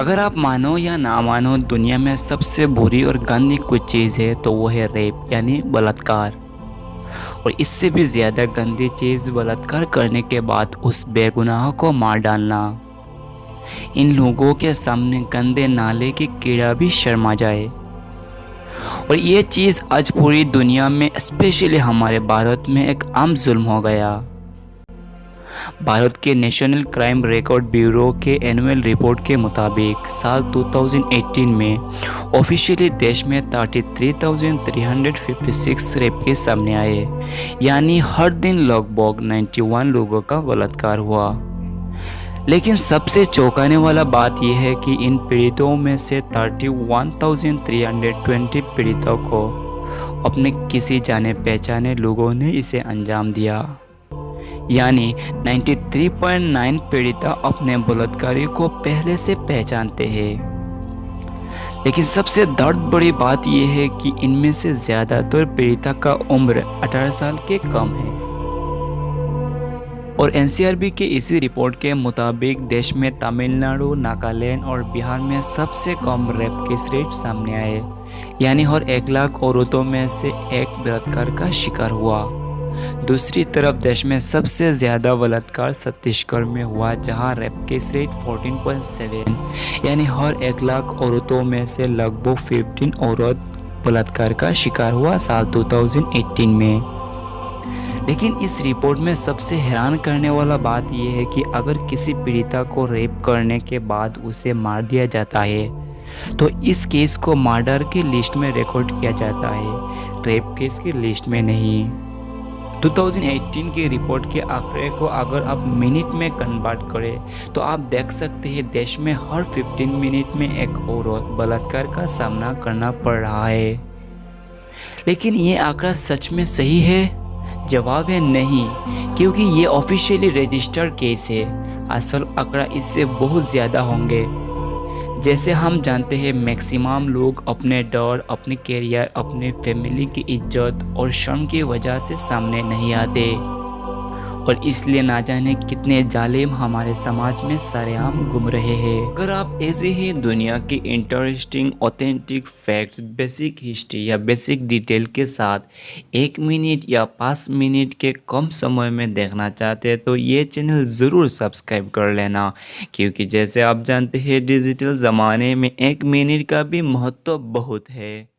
अगर आप मानो या ना मानो, दुनिया में सबसे बुरी और गंदी कुछ चीज़ है तो वो है रेप यानी बलात्कार। और इससे भी ज़्यादा गंदी चीज़ बलात्कार करने के बाद उस बेगुनाह को मार डालना। इन लोगों के सामने गंदे नाले की कीड़ा भी शर्मा जाए। और ये चीज़ आज पूरी दुनिया में, स्पेशली हमारे भारत में, एक आम जुल्म हो गया। भारत के नेशनल क्राइम रिकॉर्ड ब्यूरो के एनुअल रिपोर्ट के मुताबिक साल 2018 में ऑफिशियली देश में 33,356 रेप केस सामने आए, यानी हर दिन लगभग 91 लोगों का बलात्कार हुआ। लेकिन सबसे चौंकाने वाला बात यह है कि इन पीड़ितों में से 31,320 पीड़ितों को अपने किसी जाने पहचाने लोगों ने इसे अंजाम दिया, यानी 93.9 पीड़िता अपने बलात्कारी को पहले से पहचानते हैं। लेकिन सबसे दर्द बड़ी बात यह है कि इनमें से ज़्यादातर पीड़िता का उम्र 18 साल के कम है। और एनसीआरबी के इसी रिपोर्ट के मुताबिक देश में तमिलनाडु, नागालैंड और बिहार में सबसे कम रेप केस रेट सामने आए, यानी हर 1 लाख औरतों में से एक बलात्कार का शिकार हुआ। दूसरी तरफ देश में सबसे ज़्यादा बलात्कार छत्तीसगढ़ में हुआ, जहां रेप केस रेट 14.7, यानी हर 1 लाख औरतों में से लगभग 15 औरत बलात्कार का शिकार हुआ साल 2018 में। लेकिन इस रिपोर्ट में सबसे हैरान करने वाला बात यह है कि अगर किसी पीड़िता को रेप करने के बाद उसे मार दिया जाता है तो इस केस को मर्डर की लिस्ट में रिकॉर्ड किया जाता है, रेप केस की लिस्ट में नहीं। 2018 की रिपोर्ट के आंकड़े को अगर आप मिनट में कन्वर्ट करें तो आप देख सकते हैं देश में हर 15 मिनट में एक औरत बलात्कार का सामना करना पड़ रहा है। लेकिन ये आंकड़ा सच में सही है? जवाब है नहीं, क्योंकि ये ऑफिशियली रजिस्टर्ड केस है। असल आंकड़ा इससे बहुत ज़्यादा होंगे। जैसे हम जानते हैं, मैक्सिमम लोग अपने डर, अपने कैरियर, अपने फैमिली की इज्जत और शर्म की वजह से सामने नहीं आते, और इसलिए ना जाने कितने जालिम हमारे समाज में सरेआम घूम रहे हैं। अगर आप ऐसे ही दुनिया की interesting, authentic facts, basic history या बेसिक डिटेल के साथ 1 मिनट या 5 मिनट के कम समय में देखना चाहते हैं तो ये चैनल ज़रूर सब्सक्राइब कर लेना, क्योंकि जैसे आप जानते हैं डिजिटल ज़माने में 1 मिनट का भी महत्व बहुत है।